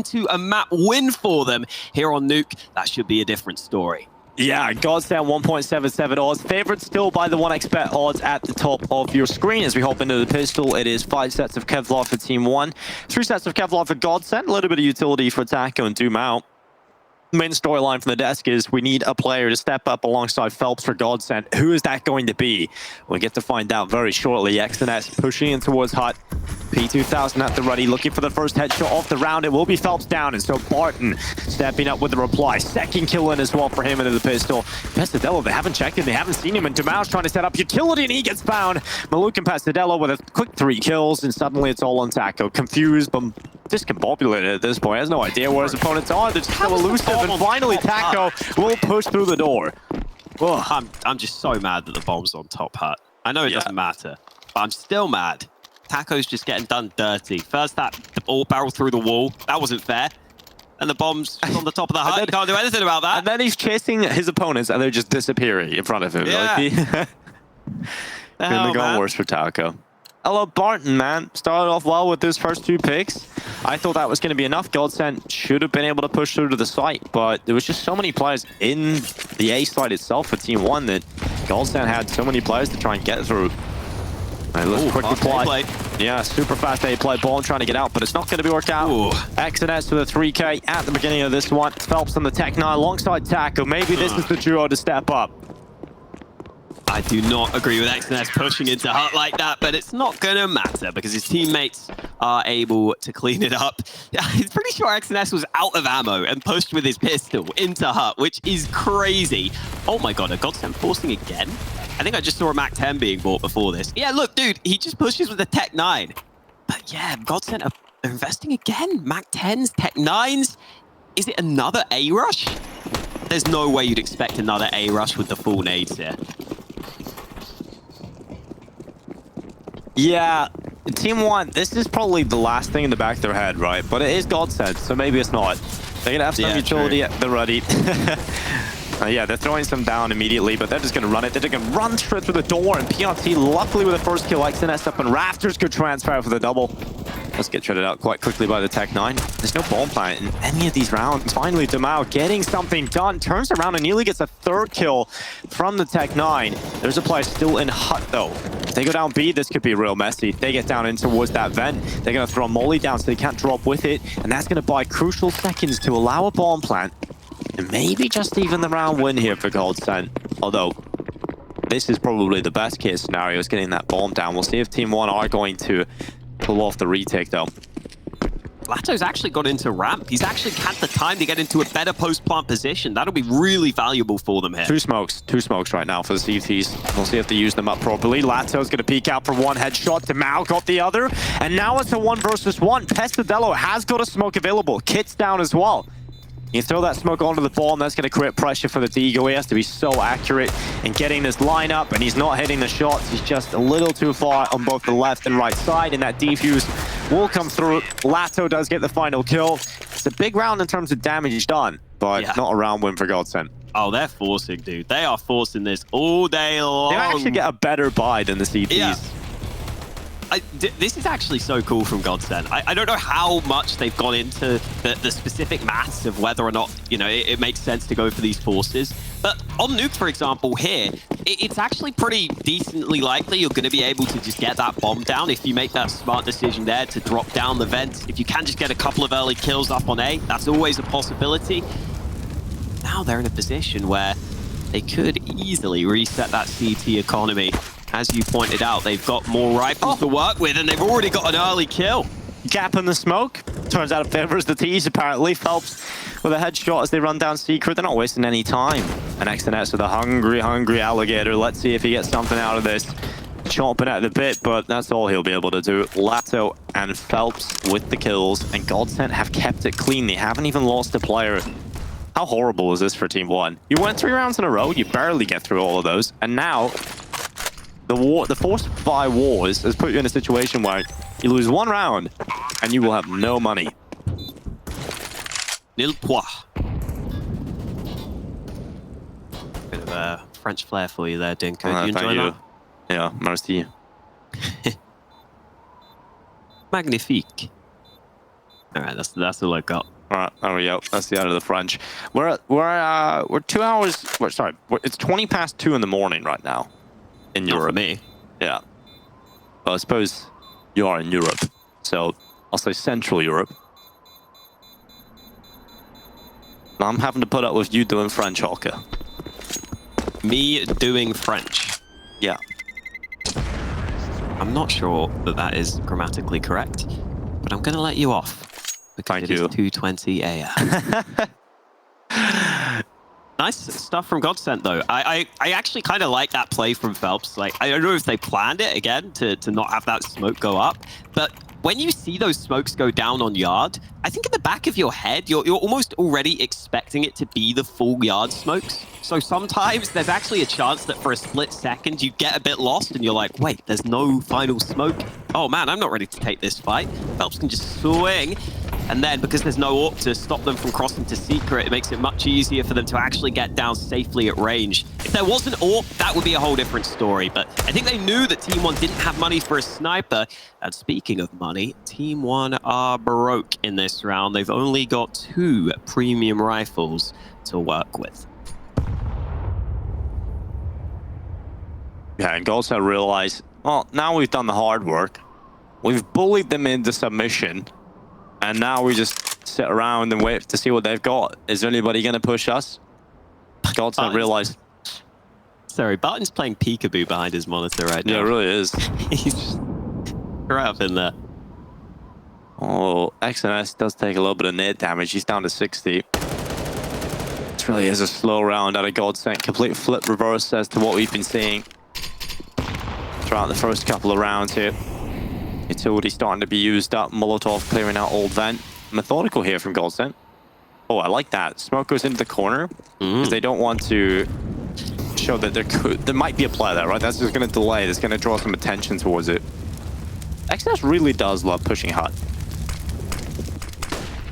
into a map win for them here on Nuke, that should be a different story. Yeah, GODSENT 1.77 odds. Favored still by the 1xbet odds at the top of your screen. As we hop into the pistol, it is 5 sets of Kevlar for TeamOne, 3 sets of Kevlar for GODSENT, a little bit of utility for Taco and Doom out. Main storyline from the desk is we need a player to step up alongside Phelps for GODSENT. Who is that going to be? We'll get to find out very shortly. XNS pushing in towards Hut. P2000 at the ready, looking for the first headshot off the round. It will be Phelps down, and so Barton stepping up with the reply. Second kill in as well for him into the pistol. Pesadello, they haven't checked him, they haven't seen him, and Dumao's trying to set up utility, and he gets found. Maluk and Pesadello with a quick 3 kills, and suddenly it's all on Taco. Confused, but discombobulated at this point. Has no idea where his opponents are. They're just so elusive, and finally Taco will push through the door. Oh, I'm just so mad that the bomb's on top Hut. I know it doesn't matter, but I'm still mad. Taco's just getting done dirty. First that ball barrel through the wall. That wasn't fair. And the bomb's on the top of the Hut. Can't do anything about that. And then he's chasing his opponents, and they're just disappearing in front of him. Yeah. Like couldn't have gone worse for Taco. Hello, Barton, man. Started off well with his first 2 picks. I thought that was going to be enough. GODSENT should have been able to push through to the site, but there was just so many players in the A site itself for TeamOne that GODSENT had so many players to try and get through. All right, let's quick reply. Yeah, super fast A play. Bomb trying to get out, but it's not going to be work out. XNS with a 3K at the beginning of this one. Phelps on the Tech 9 alongside Taco. Maybe this is the duo to step up. I do not agree with XNS pushing into Hut like that, but it's not going to matter because his teammates are able to clean it up. I'm pretty sure XNS was out of ammo and pushed with his pistol into Hut, which is crazy. Oh my god, a GODSENT forcing again? I think I just saw a Mac 10 being bought before this. Yeah, look, dude, he just pushes with a Tech 9. But yeah, GODSENT are investing again. Mac 10s, Tech 9s. Is it another A rush? There's no way you'd expect another A rush with the full nades here. Yeah, TeamOne, this is probably the last thing in the back of their head, right? But it is GODSENT, so maybe it's not. They're going to have some utility at the ready. Yeah, they're throwing some down immediately, but they're just going to run it. They're going to run straight through the door, and PRT, luckily with the first kill, XNS up and Rafters, good transfer for the double. Let's get shredded out quite quickly by the Tech 9. There's no bomb plant in any of these rounds. Finally, Dumao getting something done. Turns around and nearly gets a 3rd kill from the Tech 9. There's a player still in Hut, though. If they go down B, this could be real messy. They get down in towards that vent. They're going to throw a molly down so they can't drop with it. And that's going to buy crucial seconds to allow a bomb plant. And maybe just even the round win here for GODSENT. Although, this is probably the best case scenario, is getting that bomb down. We'll see if TeamOne are going to pull off the retake, though. Lato's actually got into ramp. He's actually had the time to get into a better post-plant position. That'll be really valuable for them here. 2 smokes right now for the CTs. We'll see if they use them up properly. Lato's going to peek out for 1 headshot. Demao got the other. And now it's a 1 versus 1. Pesadello has got a smoke available. Kit's down as well. You throw that smoke onto the ball, and that's going to create pressure for the Digo. He has to be so accurate in getting this lineup, and he's not hitting the shots. He's just a little too far on both the left and right side, and that defuse will come through. Lato does get the final kill. It's a big round in terms of damage done, but not a round win for GODSENT. Oh, they're forcing, dude. They are forcing this all day long. They actually get a better buy than the CTs. Yeah. This is actually so cool from GODSENT. I don't know how much they've gone into the specific maths of whether or not, you know, it makes sense to go for these forces. But on Nuke, for example, here, it's actually pretty decently likely you're going to be able to just get that bomb down if you make that smart decision there to drop down the vent. If you can just get a couple of early kills up on A, that's always a possibility. Now they're in a position where they could easily reset that CT economy. As you pointed out, they've got more rifles to work with, and they've already got an early kill. Gap in the smoke. Turns out it favors the T's, apparently. Phelps with a headshot as they run down Secret. They're not wasting any time. And XNS with a hungry alligator. Let's see if he gets something out of this. Chomping at the bit, but that's all he'll be able to do. Lato and Phelps with the kills, and GODSENT have kept it clean. They haven't even lost a player. How horrible is this for Team1? You went 3 rounds in a row, you barely get through all of those, and now the force by wars has put you in a situation where you lose 1 round and you will have no money. Nil point. Bit of a French flair for you there, Dinko. You enjoy that? Yeah, merci. Magnifique. All right, that's the lookout. All right, there we go. That's the end of the French. We're 2 hours. It's 20 past 2 in the morning right now in Not Europe. for me. Yeah. Well, I suppose you are in Europe, so I'll say Central Europe. I'm having to put up with you doing French, Holker. Me doing French. Yeah. I'm not sure that that is grammatically correct, but I'm going to let you off because Thank it you. is 2:20 a.m. Nice stuff from GODSENT, though. I actually kind of like that play from Phelps. Like, I don't know if they planned it again to not have that smoke go up, but when you see those smokes go down on Yard, I think in the back of your head, you're almost already expecting it to be the full Yard smokes. So sometimes there's actually a chance that for a split second, you get a bit lost and you're like, wait, there's no final smoke. Oh man, I'm not ready to take this fight. Phelps can just swing. And then because there's no AWP to stop them from crossing to secret, it makes it much easier for them to actually get down safely at range. If there was an AWP, that would be a whole different story. But I think they knew that TeamOne didn't have money for a sniper. And speaking of money, TeamOne are broke in this round. They've only got 2 premium rifles to work with. Yeah, and GODSENT realized, well, now we've done the hard work. We've bullied them into submission. And now we just sit around and wait to see what they've got. Is there anybody going to push us? GODSENT realized. Sorry, Barton's playing peekaboo behind his monitor right now. Yeah, it really is. He's just right up in there. Oh, XNS does take a little bit of net damage. He's down to 60. This really is a slow round out of GODSENT. Complete flip reverse as to what we've been seeing throughout the first couple of rounds here. Utility starting to be used up. Molotov clearing out old vent. Methodical here from GODSENT. Oh, I like that. Smoke goes into the corner because they don't want to show that there might be a player there, right? That's just going to delay. It's going to draw some attention towards it. XS really does love pushing hut.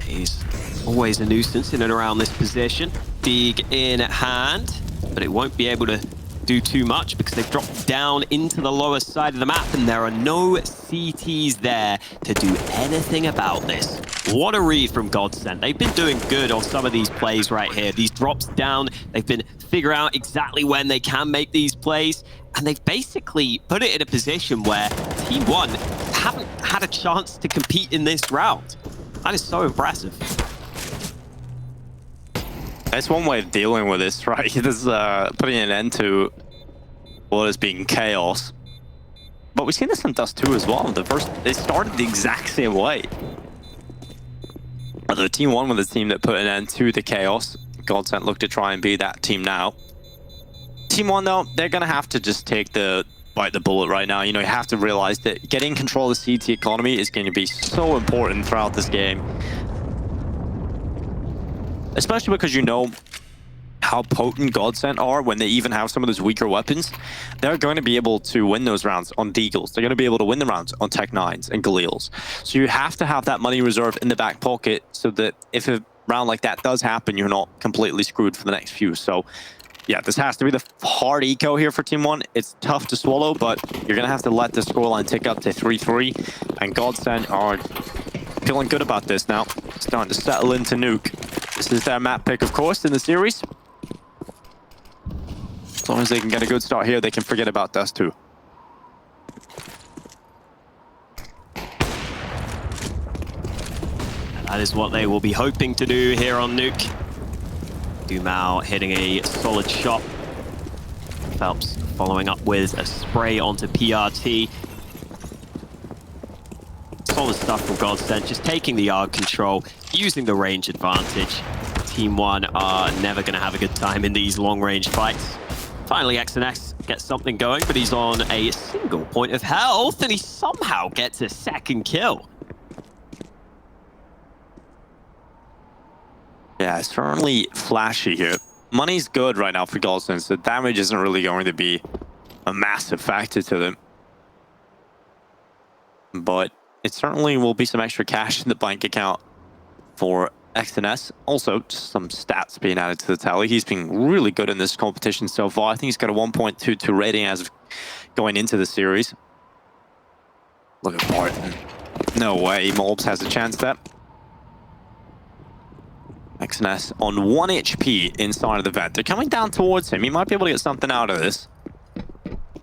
He's always a nuisance in and around this position. Dig in hand, but it won't be able to do too much because they've dropped down into the lower side of the map and there are no CTs there to do anything about this. What a read from GODSENT. They've been doing good on some of these plays right here. These drops down, they've been figuring out exactly when they can make these plays, and they've basically put it in a position where TeamOne haven't had a chance to compete in this round. That is so impressive. That's one way of dealing with this, right? This is putting an end to what is being chaos. But we've seen this in Dust 2 as well. They started the exact same way. The TeamOne was the team that put an end to the chaos. GODSENT look to try and be that team now. TeamOne, though, they're going to have to just bite the bullet right now. You know, you have to realize that getting control of the CT economy is going to be so important throughout this game. Especially because you know how potent GODSENT are when they even have some of those weaker weapons. They're going to be able to win those rounds on Deagles. They're going to be able to win the rounds on Tech 9s and Galils. So you have to have that money reserve in the back pocket so that if a round like that does happen, you're not completely screwed for the next few. So yeah, this has to be the hard eco here for TeamOne. It's tough to swallow, but you're going to have to let the scoreline tick up to 3-3. And GODSENT are feeling good about this now. Starting to settle into Nuke. This is their map pick, of course, in the series. As long as they can get a good start here, they can forget about Dust 2. That is what they will be hoping to do here on Nuke. Dumao hitting a solid shot. Phelps following up with a spray onto PRT. Solid stuff from GODSENT, just taking the yard control, using the range advantage. TeamOne are never going to have a good time in these long-range fights. Finally, XNS gets something going, but he's on a single point of health, and he somehow gets a second kill. Yeah, it's certainly flashy here. Money's good right now for GODSENT, so damage isn't really going to be a massive factor to them. But it certainly will be some extra cash in the bank account for XNS. Also, just some stats being added to the tally. He's been really good in this competition so far. I think he's got a 1.22 rating as of going into the series. Look at Barton. No way, Molbs has a chance there. XNS on 1 HP inside of the vent. They're coming down towards him. He might be able to get something out of this.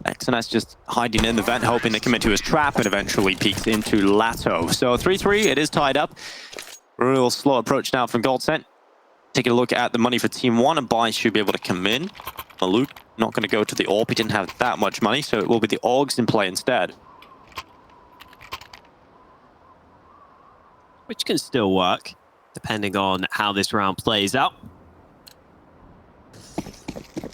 XNS just hiding in the vent, hoping to come into his trap, and eventually peeks into Lato. So 3-3, it is tied up. Real slow approach now from GODSENT. Taking a look at the money for TeamOne, and buy should be able to come in. Maluk not going to go to the AWP. He didn't have that much money, so it will be the AUGs in play instead. Which can still work, depending on how this round plays out.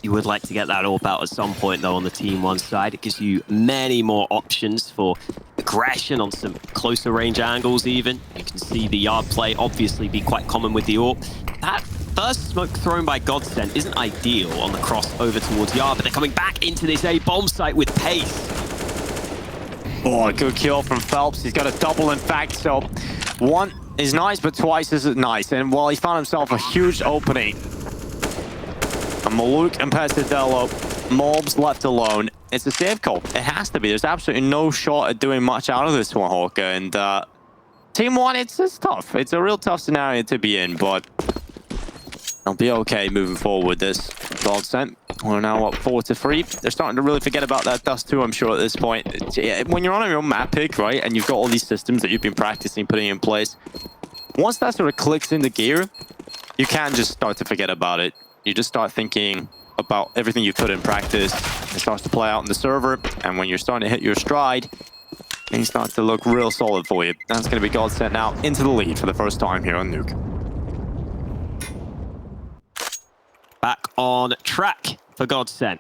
You would like to get that AWP out at some point, though, on the TeamOne side. It gives you many more options for aggression on some closer range angles, even. You can see the yard play obviously be quite common with the AWP. That first smoke thrown by GODSENT isn't ideal on the cross over towards yard, but they're coming back into this A bomb site with pace. Oh, a good kill from Phelps. He's got a double, in fact, so one is nice, but twice isn't nice. And while he found himself a huge opening, Maluk and Pesadelo, Mobs left alone. It's a save call. It has to be. There's absolutely no shot at doing much out of this one, Hawker. And TeamOne, it's tough. It's a real tough scenario to be in, but they'll be okay moving forward. This GODSENT, we're now up 4-3. They're starting to really forget about that dust too, I'm sure, at this point. When you're on your own map pick, right, and you've got all these systems that you've been practicing putting in place, once that sort of clicks into gear, you can't just start to forget about it. You just start thinking about everything you put in practice. It starts to play out in the server, and when you're starting to hit your stride, things start to look real solid for you. That's going to be GODSENT now into the lead for the first time here on Nuke. Back on track for GODSENT.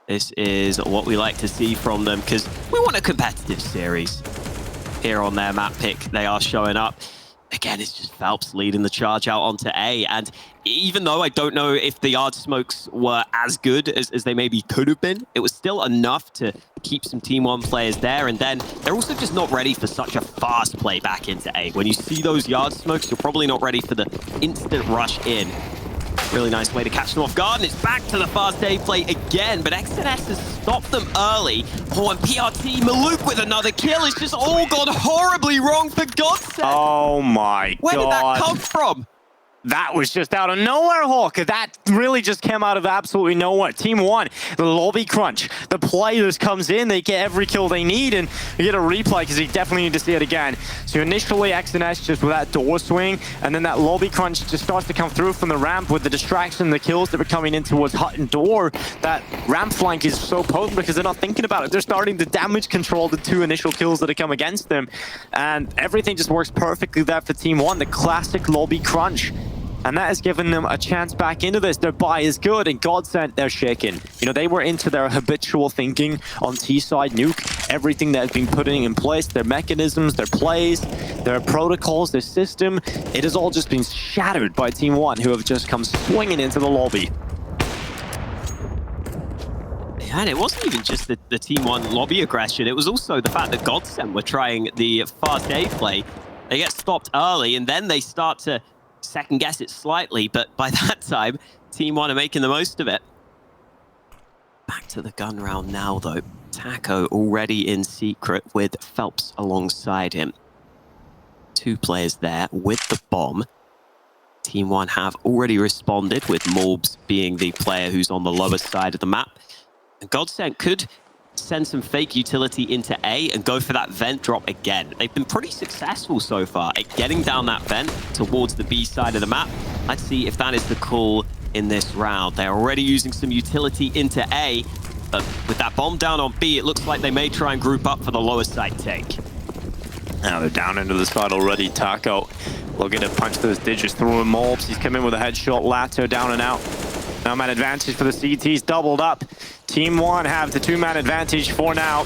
This is what we like to see from them, because we want a competitive series. Here on their map pick, they are showing up. Again, it's just Phelps leading the charge out onto A. And even though I don't know if the yard smokes were as good as they maybe could have been, it was still enough to keep some TeamOne players there. And then they're also just not ready for such a fast play back into A. When you see those yard smokes, you're probably not ready for the instant rush in. Really nice way to catch them off guard, and it's back to the fast A play again, but XNS has stopped them early. Oh, and PRT, Maluk with another kill. It's just all gone horribly wrong for GODSENT. Oh my God. Where did that come from? That was just out of nowhere, Hawker. That really just came out of absolutely nowhere. TeamOne, the lobby crunch. The play just comes in. They get every kill they need, and you get a replay because you definitely need to see it again. So initially, XNS just with that door swing, and then that lobby crunch just starts to come through from the ramp with the distraction, the kills that were coming in towards hut and door. That ramp flank is so potent because they're not thinking about it. They're starting to damage control the two initial kills that have come against them, and everything just works perfectly there for TeamOne. The classic lobby crunch. And that has given them a chance back into this. Their buy is good, and GODSENT, they're shaking. You know, they were into their habitual thinking on T-side Nuke. Everything that has been putting in place, their mechanisms, their plays, their protocols, their system, it has all just been shattered by TeamOne, who have just come swinging into the lobby. And it wasn't even just the TeamOne lobby aggression. It was also the fact that GODSENT were trying the fast A play. They get stopped early, and then they start to second guess it slightly, but by that time, TeamOne are making the most of it. Back to the gun round now, though. Taco already in secret with Phelps alongside him. Two players there with the bomb. TeamOne have already responded, with Morbs being the player who's on the lower side of the map. And GODSENT could send some fake utility into A and go for that vent drop again. They've been pretty successful so far at getting down that vent towards the B side of the map. Let's see if that is the call in this round. They're already using some utility into A, but with that bomb down on B, it looks like they may try and group up for the lower side take. Now they're down into the side already. Taco looking to punch those digits through him. Morbs, he's come in with a headshot. Lato down and out. Now man advantage for the CTs, doubled up. TeamOne have the two-man advantage for now.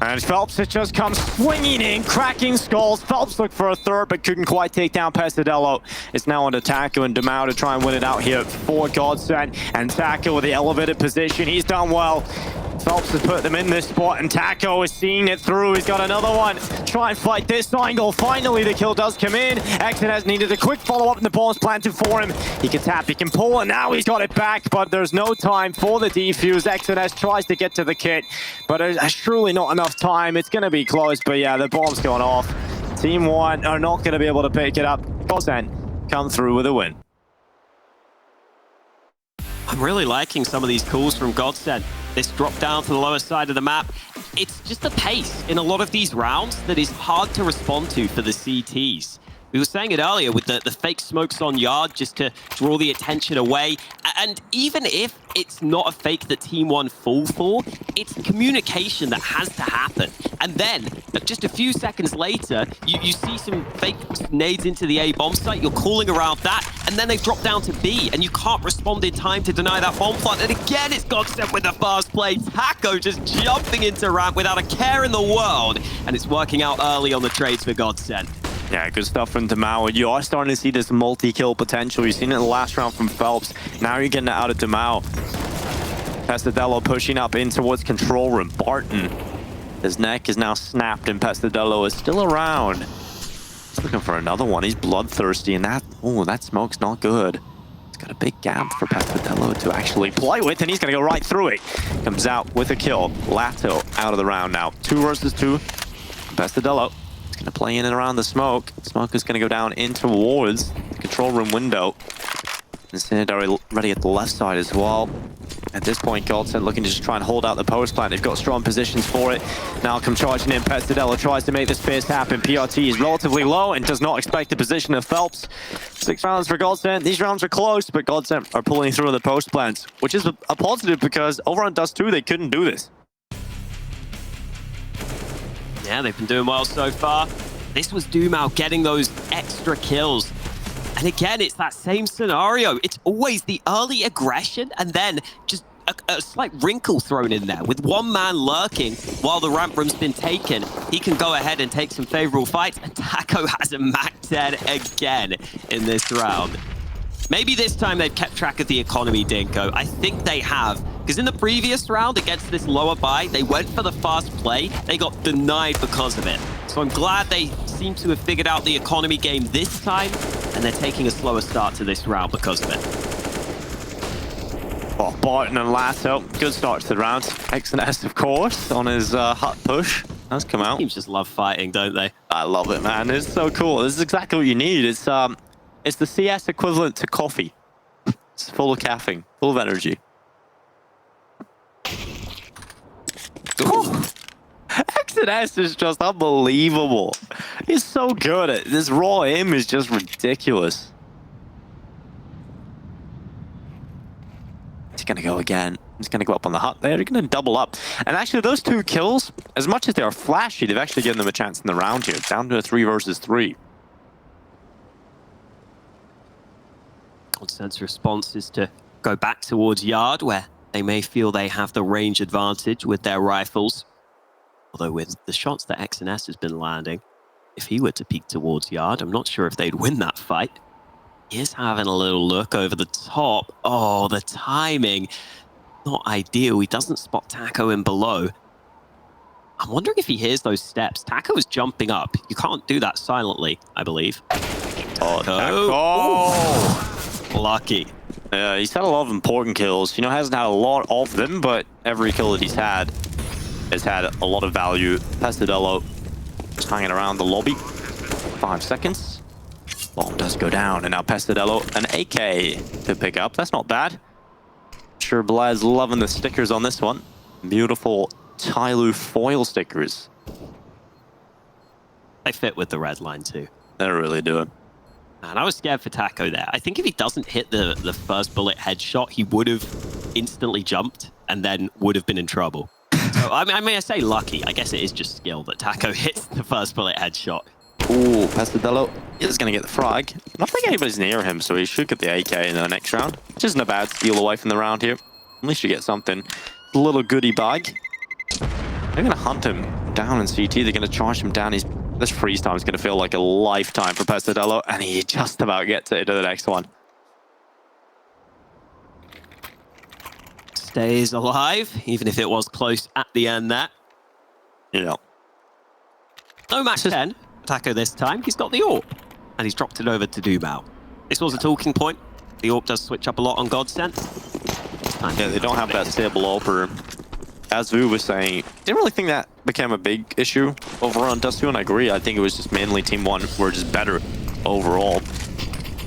And Phelps has just come swinging in, cracking skulls. Phelps looked for a third, but couldn't quite take down Pesadelo. It's now on Taco and Demau to try and win it out here for GODSENT. And Taco with the elevated position. He's done well. Phelps has put them in this spot, and Taco is seeing it through. He's got another one. Try and fight this angle. Finally, the kill does come in. XNS needed a quick follow-up, and the bomb's planted for him. He can tap, he can pull, and now he's got it back, but there's no time for the defuse. XNS tries to get to the kit, but there's truly not enough time. It's going to be close, but yeah, the bomb's going off. TeamOne are not going to be able to pick it up. GODSENT come through with a win. I'm really liking some of these calls from GODSENT. This drop down to the lower side of the map. It's just the pace in a lot of these rounds that is hard to respond to for the CTs. We were saying it earlier with the fake smokes on Yard just to draw the attention away. And even if it's not a fake that TeamOne fall for, it's communication that has to happen. And then, just a few seconds later, you see some fake nades into the A bomb site, you're calling around that, and then they drop down to B, and you can't respond in time to deny that bomb plant. And again, it's GODSENT with the fast play. Taco just jumping into ramp without a care in the world. And it's working out early on the trades for GODSENT. Yeah, good stuff from Demao. You are starting to see this multi-kill potential. You've seen it in the last round from Phelps. Now you're getting it out of Demao. Pestadello pushing up in towards control room. Barton, his neck is now snapped, and Pestadello is still around. He's looking for another one. He's bloodthirsty, and that smoke's not good. He's got a big gap for Pestadello to actually play with, and he's going to go right through it. Comes out with a kill. Lato out of the round now. 2 versus 2. Pestadello going to play in and around the smoke. Smoke is going to go down in towards the control room window. Incendiary ready at the left side as well. At this point, GODSENT looking to just try and hold out the post plant. They've got strong positions for it. Now come charging in. Pestadello tries to make the space happen. PRT is relatively low and does not expect the position of Phelps. 6 rounds for GODSENT. These rounds are close, but GODSENT are pulling through the post plants, which is a positive because over on Dust 2, they couldn't do this. Yeah, they've been doing well so far. This was Dumao getting those extra kills. And again, it's that same scenario. It's always the early aggression and then just a slight wrinkle thrown in there. With one man lurking while the ramp room's been taken, he can go ahead and take some favorable fights. And Taco has a Mac 10 again in this round. Maybe this time they've kept track of the economy, Dinko. I think they have. Because in the previous round against this lower buy, they went for the fast play. They got denied because of it. So I'm glad they seem to have figured out the economy game this time, and they're taking a slower start to this round because of it. Oh, Barton and Lato, good start to the round. XNS, of course, on his hut push. That's come out. Teams just love fighting, don't they? I love it, man. It's so cool. This is exactly what you need. It's the CS equivalent to coffee. It's full of caffeine, full of energy. XNS is just unbelievable. He's so good at this. Raw aim is just ridiculous. He's gonna go again. He's gonna go up on the hut there. He's gonna double up. And actually, those 2 kills, as much as they are flashy, they've actually given them a chance in the round here. Down to a 3 versus 3. GODSENT's response is to go back towards Yard, where they may feel they have the range advantage with their rifles. Although with the shots that XNS has been landing, if he were to peek towards Yard, I'm not sure if they'd win that fight. He is having a little look over the top. Oh, the timing. Not ideal. He doesn't spot Taco in below. I'm wondering if he hears those steps. Taco is jumping up. You can't do that silently, I believe. Oh, Taco! Lucky. Yeah, he's had a lot of important kills. You know, hasn't had a lot of them, but every kill that he's had has had a lot of value. Pestadello just hanging around the lobby. 5 seconds. Bomb does go down, and now Pestadello, an AK to pick up. That's not bad. Sure, Blad's loving the stickers on this one. Beautiful Tyloo foil stickers. They fit with the red line too. They're really doing. And I was scared for Taco there. I think if he doesn't hit the first bullet headshot, he would have instantly jumped and then would have been in trouble. So, I mean, I say lucky. I guess it is just skill that Taco hits the first bullet headshot. Ooh, Pestadello is going to get the frag. I don't think anybody's near him, so he should get the AK in the next round. Which isn't a bad steal away from the round here. At least you get something. A little goodie bag. They're going to hunt him down in CT. They're going to charge him down. This freeze time is going to feel like a lifetime for Pestadello, and he just about gets it into the next one. Stays alive, even if it was close at the end there. Yeah. No match 10. Taco this time. He's got the AWP, and he's dropped it over to Dumao. This was a talking point. The AWP does switch up a lot on GODSENT. Yeah, they don't have that stable AWPer. As Vu was saying, didn't really think that became a big issue over on Dust 2, and I agree. I think it was just mainly TeamOne were just better overall.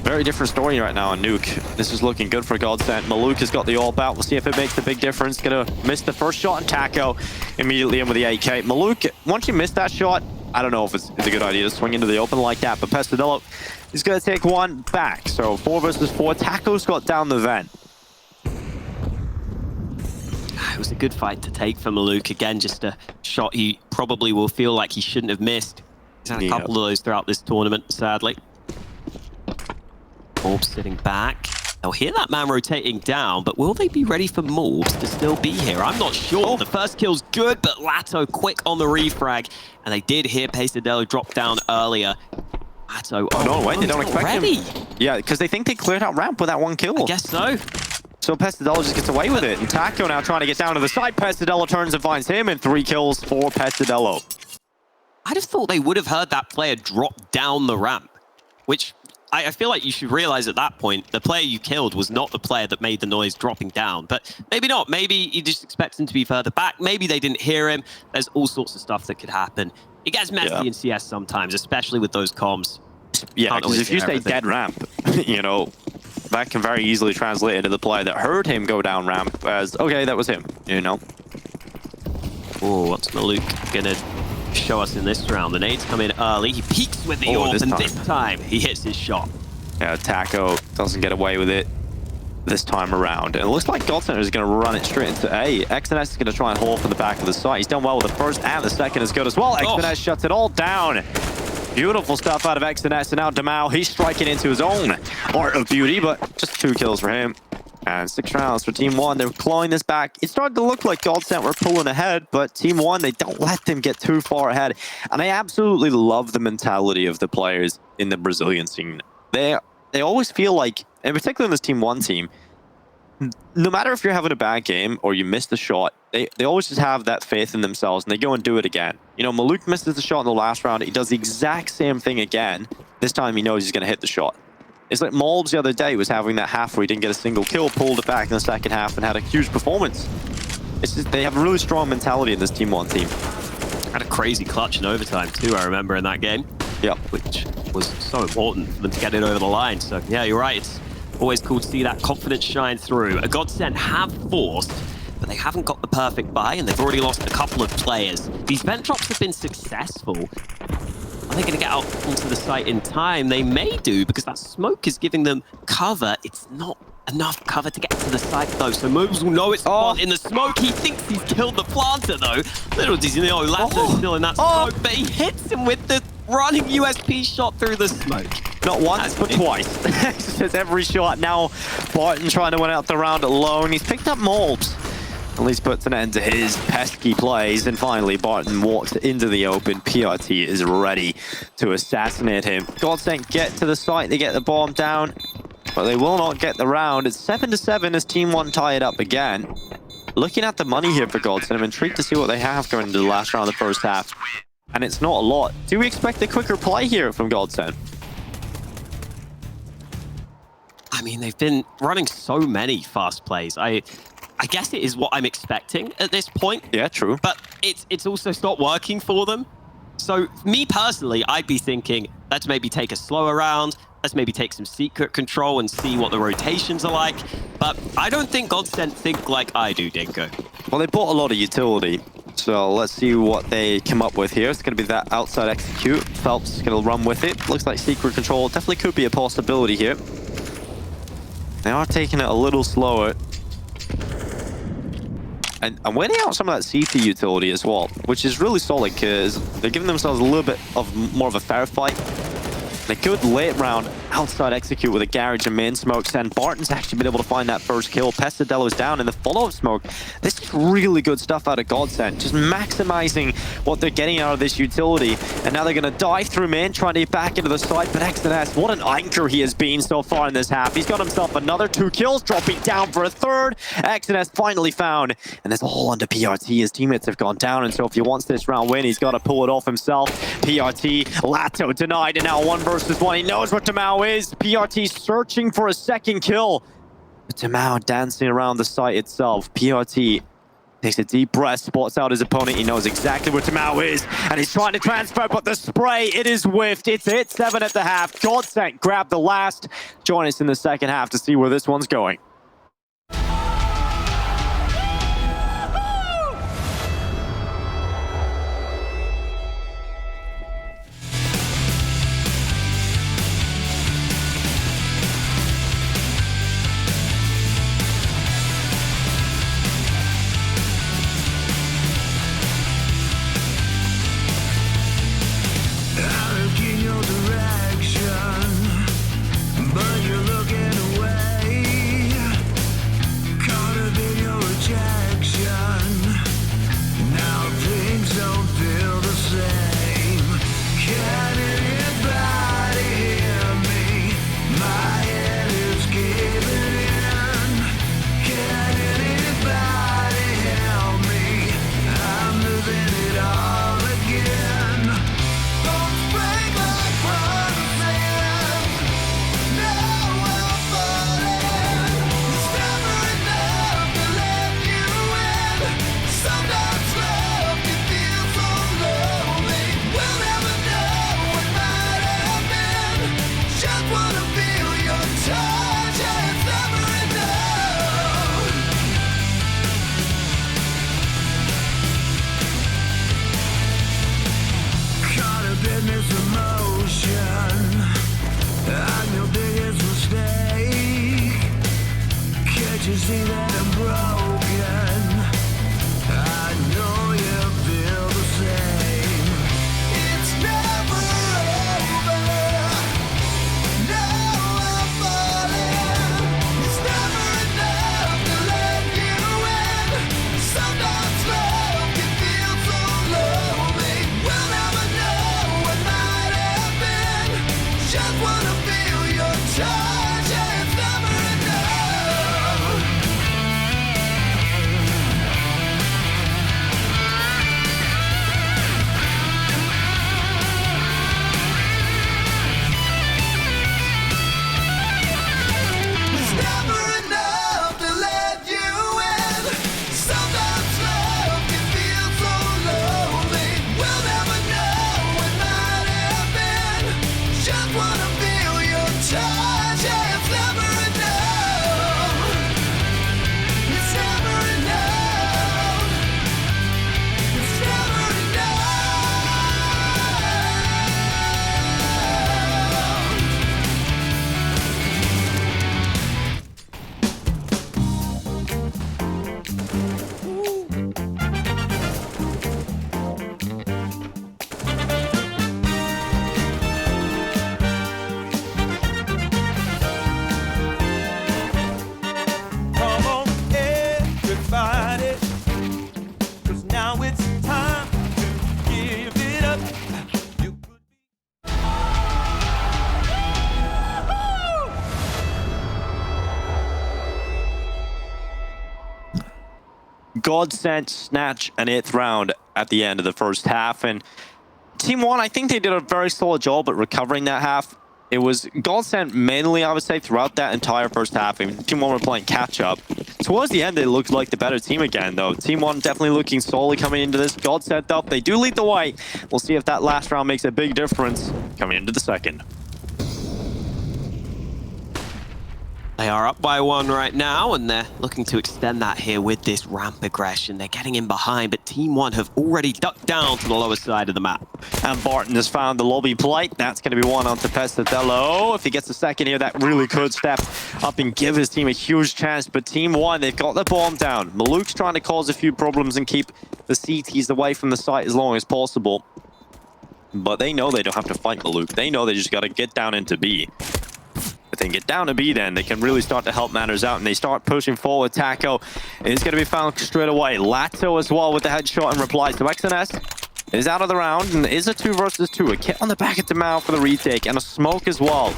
Very different story right now on Nuke. This is looking good for GODSENT. Maluk has got the AWP out. We'll see if it makes a big difference. Gonna miss the first shot, and Taco immediately in with the AK. Maluk, once you miss that shot, I don't know if it's a good idea to swing into the open like that, but Pesadillo is gonna take one back. So 4 versus 4. Taco's got down the vent. It was a good fight to take for Maluk. Again, just a shot he probably will feel like he shouldn't have missed. He's had a couple of those throughout this tournament, sadly. Morbs sitting back. They'll hear that man rotating down, but will they be ready for Morbs to still be here? I'm not sure. The first kill's good, but Lato quick on the refrag. And they did hear Pesadillo drop down earlier. Lato, no, wait, they don't expect him. Yeah, because they think they cleared out ramp with that one kill. I guess so. So Pesadillo just gets away with it. And Taco now trying to get down to the side. Pesadillo turns and finds him, and 3 kills for Pesadillo. I just thought they would have heard that player drop down the ramp, which I feel like you should realize at that point, the player you killed was not the player that made the noise dropping down. But maybe not. Maybe you just expect him to be further back. Maybe they didn't hear him. There's all sorts of stuff that could happen. It gets messy in CS sometimes, especially with those comms. Yeah, because if you say dead ramp, you know, that can very easily translate into the player that heard him go down ramp as, okay, that was him, you know? Oh, what's Maluk gonna show us in this round? The nades come in early. He peeks with the AWP, and this time he hits his shot. Yeah, Taco doesn't get away with it this time around. And it looks like GODSENT is going to run it straight into A. XNS is going to try and haul from the back of the site. He's done well with the first, and the second is good as well. XNS shuts it all down. Beautiful stuff out of XNS, and now Damao, he's striking into his own art of beauty, but just 2 kills for him. And 6 rounds for TeamOne. They're clawing this back. It started to look like GODSENT were pulling ahead, but TeamOne, they don't let them get too far ahead. And I absolutely love the mentality of the players in the Brazilian scene. They always feel like, in particular in this TeamOne team, no matter if you're having a bad game or you miss the shot, they always just have that faith in themselves, and they go and do it again. You know, Maluk misses the shot in the last round. He does the exact same thing again. This time he knows he's going to hit the shot. It's like Morbs the other day was having that half where he didn't get a single kill, pulled it back in the second half, and had a huge performance. It's just, they have a really strong mentality in this TeamOne team. Had a crazy clutch in overtime too, I remember, in that game. Yeah. Which was so important for them to get it over the line. So yeah, you're right. It's always cool to see that confidence shine through. A GODSENT have forced, but they haven't got the perfect buy, and they've already lost a couple of players. These vent drops have been successful. Are they going to get out onto the site in time? They may do, because that smoke is giving them cover. It's not enough cover to get to the site, though. So Moves will know it's in the smoke. He thinks he's killed the planter, though. Little does he know, Lato's still in that smoke, but he hits him with the running USP shot through the smoke. Not once, but twice. It's just every shot. Now Barton trying to win out the round alone. He's picked up Morbs. At least puts an end to his pesky plays. And finally, Barton walks into the open. PRT is ready to assassinate him. GODSENT get to the site. They get the bomb down, but they will not get the round. It's 7-7 as TeamOne tie it up again. Looking at the money here for GODSENT, I'm intrigued to see what they have going into the last round of the first half. And it's not a lot. Do we expect a quicker play here from GODSENT? I mean, they've been running so many fast plays. I guess it is what I'm expecting at this point. Yeah, true. But it's also stopped working for them. So me personally, I'd be thinking, let's maybe take a slower round. Let's maybe take some secret control and see what the rotations are like. But I don't think GODSENT think like I do, Dinko. Well, they bought a lot of utility. So let's see what they come up with here. It's going to be that outside execute. Phelps is going to run with it. Looks like secret control definitely could be a possibility here. They are taking it a little slower. And I'm waiting out some of that CT utility as well, which is really solid because they're giving themselves a little bit of more of a fair fight. They could late round outside execute with a garage and main smokes, and Barton's actually been able to find that first kill. Pesadillo's down in the follow-up smoke. This is really good stuff out of GODSENT, just maximizing what they're getting out of this utility. And now they're going to dive through main, trying to get back into the site. But XNS, what an anchor he has been so far in this half. He's got himself another 2 kills, dropping down for a third. XNS finally found, and that's all under PRT. His teammates have gone down, and so if he wants this round win, he's got to pull it off himself. PRT, Lato denied, and now 1 versus 1. He knows what Damao is. PRT searching for a second kill. But Damao dancing around the site itself. PRT Takes a deep breath, spots out his opponent. He knows exactly where TeamOne is, and he's trying to transfer, but the spray, it is whiffed. It's hit 7 at the half. GODSENT grabbed the last. Join us in the second half to see where this one's going. GODSENT snatch an 8th round at the end of the first half, and TeamOne, I think they did a very solid job at recovering that half. It was GODSENT mainly, I would say, throughout that entire first half. I mean, TeamOne were playing catch-up. Towards the end, they looked like the better team again, though. TeamOne definitely looking solid coming into this. GODSENT up. They do lead the way. We'll see if that last round makes a big difference coming into the second. They are up by 1 right now, and they're looking to extend that here with this ramp aggression. They're getting in behind, but TeamOne have already ducked down to the lower side of the map. And Barton has found the lobby plate. That's going to be one onto Pestatelo. If he gets a second here, that really could step up and give his team a huge chance. But TeamOne, they've got the bomb down. Maluk's trying to cause a few problems and keep the CTs away from the site as long as possible. But they know they don't have to fight Maluk. They know they just got to get down into B. If they can get down to B, then they can really start to help matters out, and they start pushing forward. Taco is going to be found straight away. Lato as well with the headshot and reply. So XNS is out of the round, and is a 2 versus 2. A kit on the back of the mouth for the retake, and a smoke as well.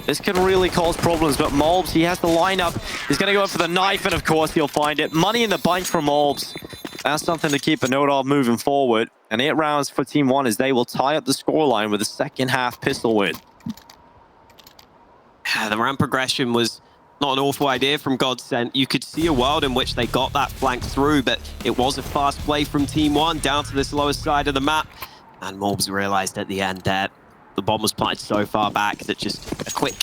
This can really cause problems, but Molbs, he has the lineup. He's going to go for the knife, and of course he'll find it. Money in the bank for Molbs. That's something to keep a note of moving forward. And 8 rounds for TeamOne as they will tie up the scoreline with a second half pistol win. The ramp progression was not an awful idea from GODSENT. You could see a world in which they got that flank through, but it was a fast play from TeamOne down to this lower side of the map. And Morbs realized at the end that the bomb was planted so far back that just a quick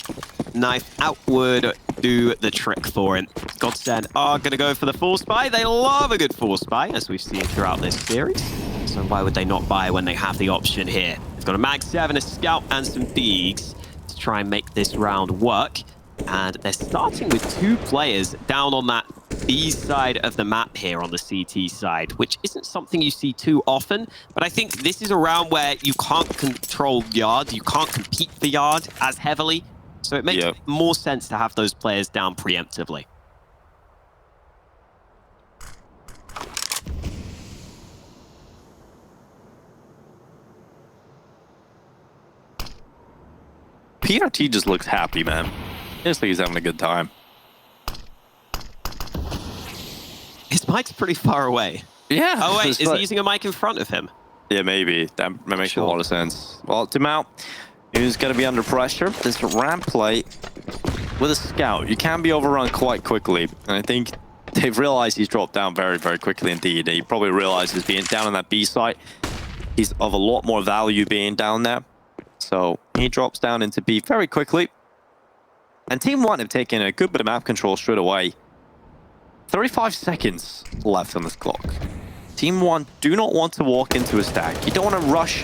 knife out would do the trick for him. GODSENT are going to go for the force buy. They love a good force buy, as we've seen throughout this series. So why would they not buy when they have the option here? They've got a Mag 7, a Scout, and some Deegs to try and make this round work. And they're starting with 2 players down on that B side of the map here on the CT side, which isn't something you see too often. But I think this is a round where you can't control yard, you can't compete for yard as heavily. So it makes more sense to have those players down preemptively. PRT just looks happy, man. Just like he's having a good time. His mic's pretty far away. Yeah. Oh, wait, is he using a mic in front of him? Yeah, maybe. That makes a lot of sense. Well, Timao, he's going to be under pressure. This ramp play with a Scout, you can be overrun quite quickly. And I think they've realized he's dropped down very, very quickly indeed. He probably realizes being down on that B site, he's of a lot more value being down there. So he drops down into B very quickly. And TeamOne have taken a good bit of map control straight away. 35 seconds left on this clock. TeamOne do not want to walk into a stack. You don't want to rush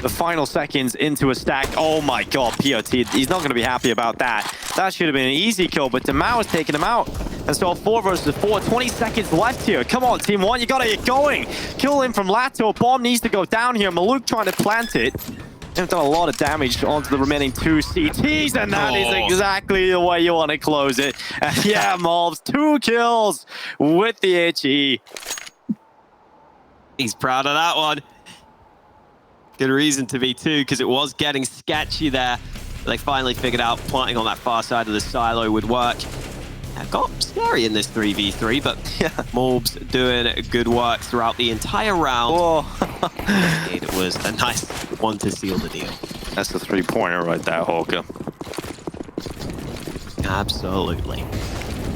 the final seconds into a stack. Oh my god, POT, he's not going to be happy about that. That should have been an easy kill, but Demao is taking him out. And so 4 versus 4, 20 seconds left here. Come on, TeamOne, you got to get going. Kill him from Lato. Bomb needs to go down here. Maluk trying to plant it. They've done a lot of damage onto the remaining 2 CTs, and that is exactly the way you want to close it. And yeah, Morbs, 2 kills with the HE. He's proud of that one. Good reason to be too, because it was getting sketchy there. They finally figured out planting on that far side of the silo would work. It got scary in this 3v3, but yeah, Morbs doing good work throughout the entire round. It was a nice one to seal the deal. That's the 3-pointer right there, Hawker. Absolutely.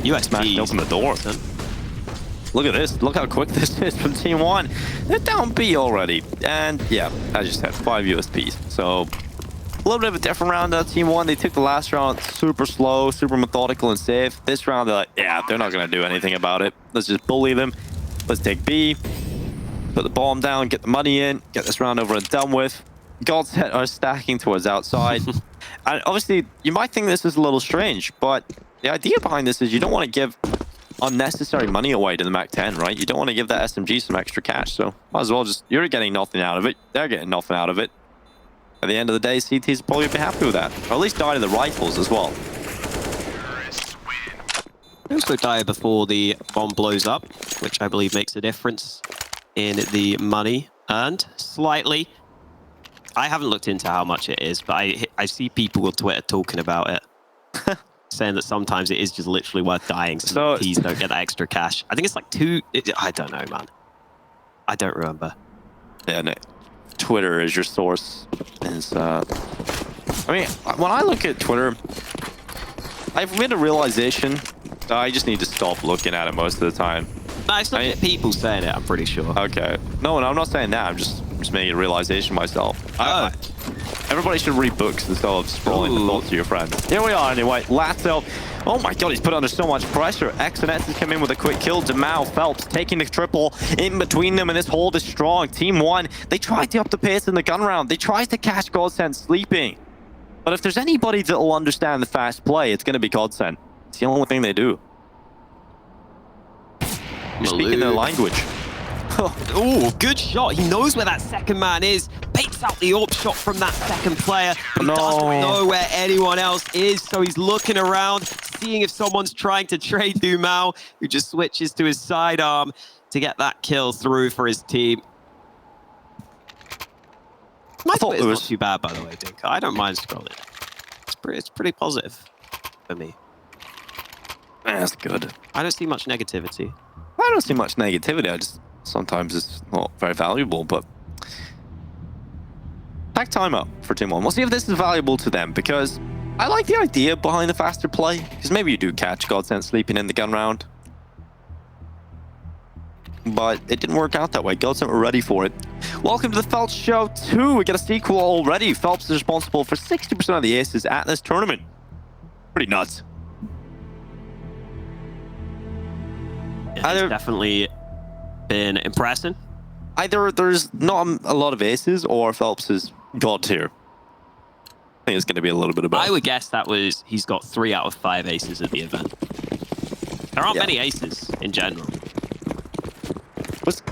UXP open the door. Look at this. Look how quick this is from TeamOne. They're down B already. And yeah, as you said, 5 USPs. So a little bit of a different round at TeamOne. They took the last round super slow, super methodical and safe. This round, they're like, yeah, they're not going to do anything about it. Let's just bully them. Let's take B, put the bomb down, get the money in, get this round over and done with. GODSENT are stacking towards outside. And obviously, you might think this is a little strange, but the idea behind this is you don't want to give unnecessary money away to the Mac 10, right? You don't want to give that SMG some extra cash, so might as well just, you're getting nothing out of it. They're getting nothing out of it. At the end of the day, CTs will probably be happy with that. Or at least die to the rifles as well. They also die before the bomb blows up, which I believe makes a difference in the money earned slightly. I haven't looked into how much it is, but I see people on Twitter talking about it. Saying that sometimes it is just literally worth dying so please don't get that extra cash. I think it's like 2... I don't know, man. I don't remember. Yeah, no. Twitter is your source. I mean, when I look at Twitter, I've made a realization that I just need to stop looking at it most of the time. No, it's not people saying it, I'm pretty sure. Okay. No, I'm not saying that. I'm just making a realization myself. Everybody should read books instead of scrolling the thoughts to your friends. Here we are anyway. Lato. Oh my god, he's put under so much pressure. XNS has come in with a quick kill. Demao, Phelps taking the triple in between them, and this hold is strong. TeamOne, they tried to up the pace in the gun round. They tried to catch GODSENT sleeping. But if there's anybody that will understand the fast play, it's going to be GODSENT. It's the only thing they do. You're speaking their language. Oh, good shot. He knows where that second man is. Baits out the AWP shot from that second player. But he doesn't know where anyone else is. So he's looking around, seeing if someone's trying to trade Dumao, who just switches to his sidearm to get that kill through for his team. My thought it was not too bad, by the way, Dink. I don't mind scrolling. It's pretty positive for me. That's good. I don't see much negativity. I don't see much negativity. I just sometimes it's not very valuable, but pack timeout for TeamOne. We'll see if this is valuable to them, because I like the idea behind the faster play, because maybe you do catch GODSENT sleeping in the gun round. But it didn't work out that way. GODSENT were ready for it. Welcome to the Phelps Show 2. We got a sequel already. Phelps is responsible for 60% of the aces at this tournament. Pretty nuts. It's definitely been impressive. Either there's not a lot of aces, or Phelps is god tier. I think it's going to be a little bit of both. I would guess that was he's got 3 out of 5 aces at the event. There aren't many aces in general.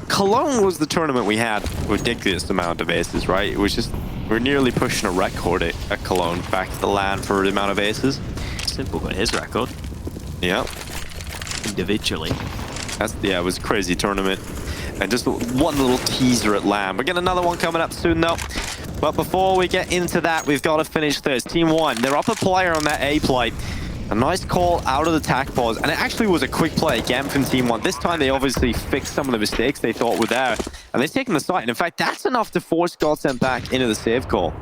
Cologne was the tournament we had ridiculous amount of aces, right? It was just, we're nearly pushing a record at Cologne back to the LAN for the amount of aces. Simple, but his record. Yeah. Individually. It was a crazy tournament. And just one little teaser at LAN. We're getting another one coming up soon though. But before we get into that, we've got to finish this. TeamOne, they're up a player on that A play. A nice call out of the tac pause, and it actually was a quick play again from TeamOne. This time they obviously fixed some of the mistakes they thought were there, and they've taken the site. And in fact, that's enough to force GODSENT back into the save call.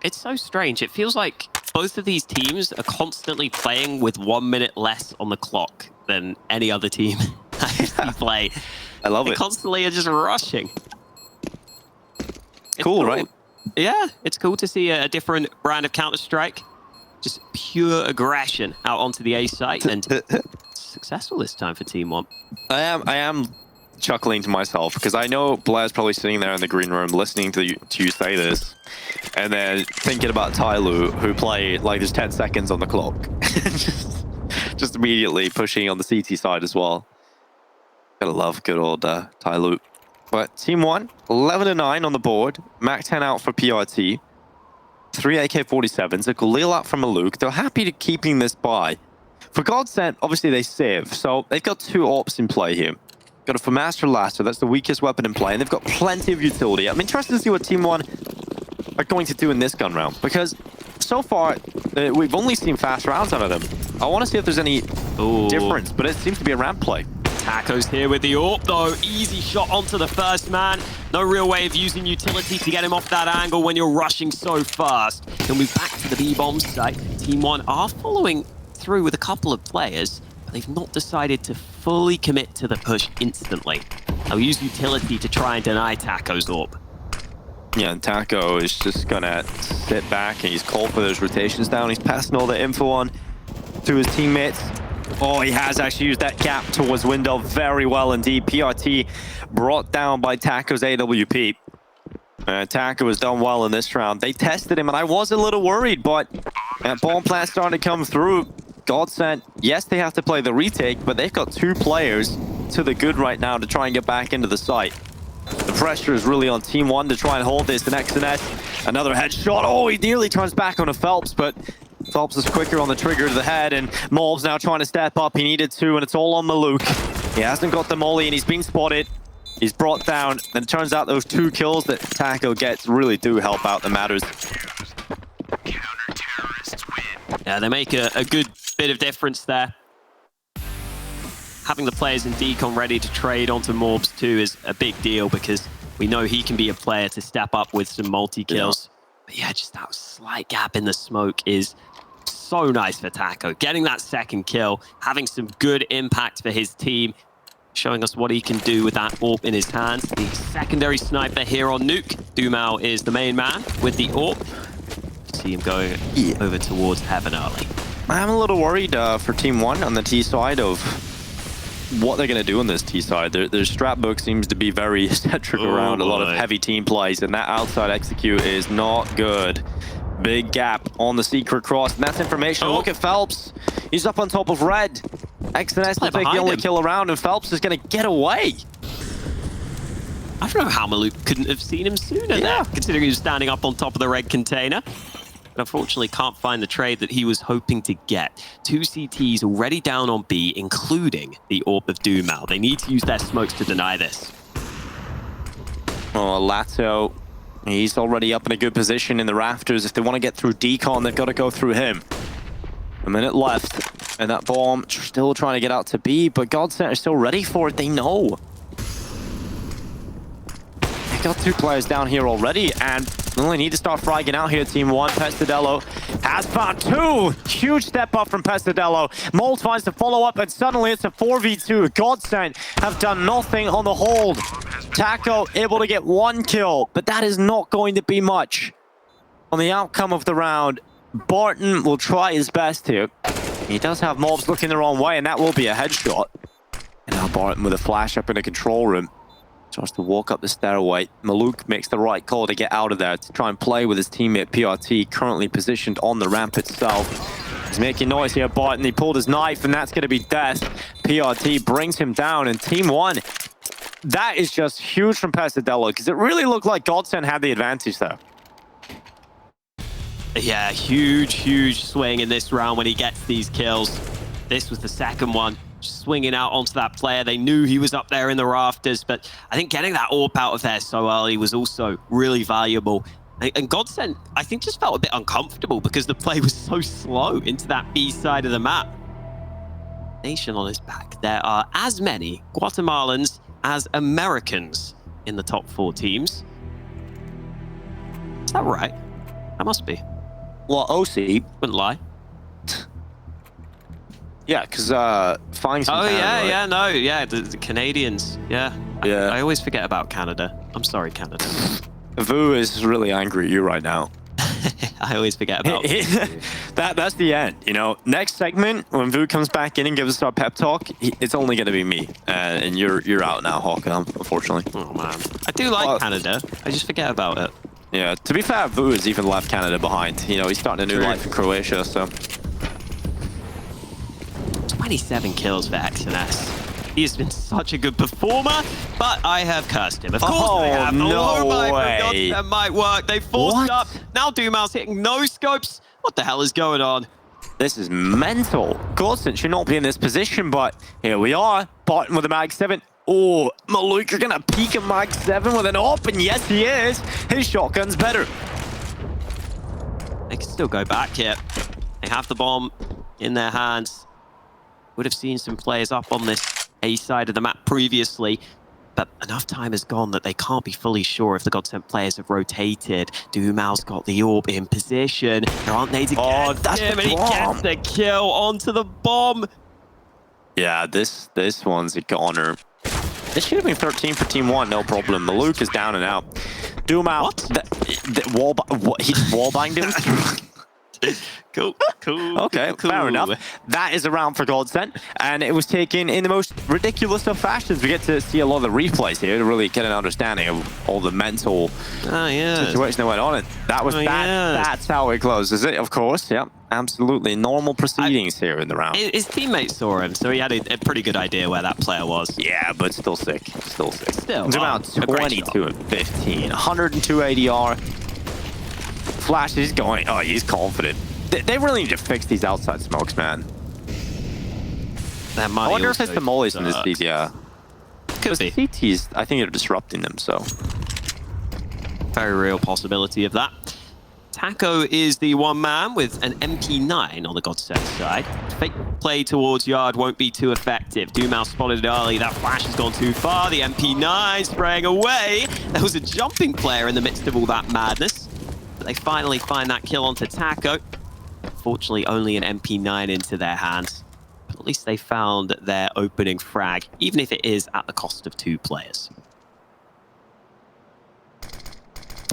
It's so strange. It feels like both of these teams are constantly playing with 1 minute less on the clock than any other team I play. I love it. They constantly are just rushing. Cool, right? Yeah, it's cool to see a different brand of Counter-Strike. Just pure aggression out onto the A site, and successful this time for TeamOne. I am chuckling to myself, because I know Blair's probably sitting there in the green room listening to you say this, and then thinking about Tyloo, who played like there's 10 seconds on the clock. just immediately pushing on the CT side as well. Gotta love good old Tyloo. But TeamOne, 11-9 on the board. Mac 10 out for PRT. 3 AK-47s. A Galil out from a Luke. They're happy to keeping this by. For GODSENT, obviously they save. So they've got 2 AWPs in play here. Got a FAMASTER Lasso. That's the weakest weapon in play. And they've got plenty of utility. I'm interested to see what TeamOne are going to do in this gun round. Because so far, we've only seen fast rounds out of them. I want to see if there's any difference. But it seems to be a ramp play. Taco's here with the AWP though. Easy shot onto the first man. No real way of using utility to get him off that angle when you're rushing so fast. He'll move back to the B-bomb site. TeamOne are following through with a couple of players, but they've not decided to fully commit to the push instantly. They'll use utility to try and deny Taco's AWP. Yeah, and Taco is just gonna sit back, and he's called for those rotations down. He's passing all the info on to his teammates. Oh, he has actually used that gap towards window very well indeed. PRT brought down by Taco's AWP. Taco has done well in this round. They tested him, and I was a little worried, but that bomb plant starting to come through. GODSENT, yes, they have to play the retake, but they've got 2 players to the good right now to try and get back into the site. The pressure is really on TeamOne to try and hold this. And XNS, another headshot. Oh, he nearly turns back on a Phelps, but Phelps is quicker on the trigger to the head, and Molb's now trying to step up. He needed to, and it's all on the Luke. He hasn't got the molly, and he's been spotted. He's brought down, and it turns out those 2 kills that Taco gets really do help out the matters. Yeah, they make a good bit of difference there. Having the players in Decon ready to trade onto Morbs too is a big deal, because we know he can be a player to step up with some multi-kills. But yeah, just that slight gap in the smoke is so nice for Taco. Getting that second kill, having some good impact for his team, showing us what he can do with that AWP in his hands. The secondary sniper here on Nuke. Dumao is the main man with the AWP. See him going over towards Heaven early. I'm a little worried for TeamOne on the T side of what they're going to do on this T side. Their strat book seems to be very centric around a lot of heavy team plays, and that outside execute is not good. Big gap on the secret cross, and that's information. Look at Phelps. He's up on top of red. XNS will take the only kill around, and Phelps is going to get away. I don't know how Maluk couldn't have seen him sooner there, considering he was standing up on top of the red container. But unfortunately can't find the trade that he was hoping to get. 2 CTs already down on B, including the AWP of Dumao. They need to use their smokes to deny this. Oh, Lato, he's already up in a good position in the rafters. If they want to get through Decon, they've got to go through him. A minute left, and that bomb still trying to get out to B, but GODSENT are still ready for it. They know. They've got 2 players down here already, and Only need to start fragging out here, TeamOne. Pesadello has found two. Huge step up from Pesadello. Mold finds the follow-up, and suddenly it's a 4v2. GODSENT have done nothing on the hold. Taco able to get one kill, but that is not going to be much on the outcome of the round. Barton will try his best here. He does have mobs looking the wrong way, and that will be a headshot. And now Barton with a flash up in the control room. Tries to walk up the stairway. Maluk makes the right call to get out of there to try and play with his teammate PRT, currently positioned on the ramp itself. He's making noise here, Barton. He pulled his knife, and that's going to be death. PRT brings him down, and TeamOne, that is just huge from Pesadello, because it really looked like GODSENT had the advantage there. Yeah, huge swing in this round when he gets these kills. This was the second one. Swinging out onto that player. They knew he was up there in the rafters, but I think getting that AWP out of there so early was also really valuable. And GODSENT, I think, just felt a bit uncomfortable because the play was so slow into that B side of the map. Nation on his back. There are as many Guatemalans as Americans in the top 4 teams. Is that right? That must be. Well, OC wouldn't lie. Yeah, because Fang's from Oh, Canada, right? the Canadians, yeah. I always forget about Canada. I'm sorry, Canada. Vu is really angry at you right now. I always forget about That's the end, you know. Next segment, when Vu comes back in and gives us our pep talk, it's only going to be me. And you're out now, Hawk, unfortunately. Oh, man. I do like Canada. I just forget about it. Yeah, to be fair, Vu has even left Canada behind. You know, he's starting a new life in Croatia, so... 27 kills for XNS. He has been such a good performer, but I have cursed him. Of course they have. No low way. That might work. They forced up. Now Dumal's hitting no scopes. What the hell is going on? This is mental. GODSENT should not be in this position, but here we are. Barton with a mag 7. Oh, Maluk, you're going to peek a mag 7 with an AWP, and yes, he is. His shotgun's better. They can still go back here. They have the bomb in their hands. Would have seen some players up on this A side of the map previously, but enough time has gone that they can't be fully sure if the GODSENT players have rotated. Dumal's got the AWP in position. There aren't they to get him, and he gets the kill onto the bomb. Yeah, this one's a goner. This should have been 13 for TeamOne, no problem. Maluk is down and out. Dumal, he wallbanged him. Cool. Okay, cool. Fair enough. That is a round for GODSENT, and it was taken in the most ridiculous of fashions. We get to see a lot of the replays here to really get an understanding of all the mental situation that went on. And that was that's how it closes it, of course. Yeah, absolutely. Normal proceedings here in the round. His teammates saw him, so he had a pretty good idea where that player was. Yeah, but still sick. Still. It's about 22 and 15. 102 ADR. Flash is going. Oh, he's confident. They really need to fix these outside smokes, man. I wonder if it's the mollies in this lead, yeah. Could be. CTs, I think they're disrupting them, so. Very real possibility of that. Taco is the one man with an MP9 on the GODSENT side. Fake play towards Yard won't be too effective. Dumal spotted it early. That flash has gone too far. The MP9 spraying away. There was a jumping player in the midst of all that madness. But they finally find that kill onto Taco. Fortunately, only an MP9 into their hands. But at least they found their opening frag, even if it is at the cost of 2 players.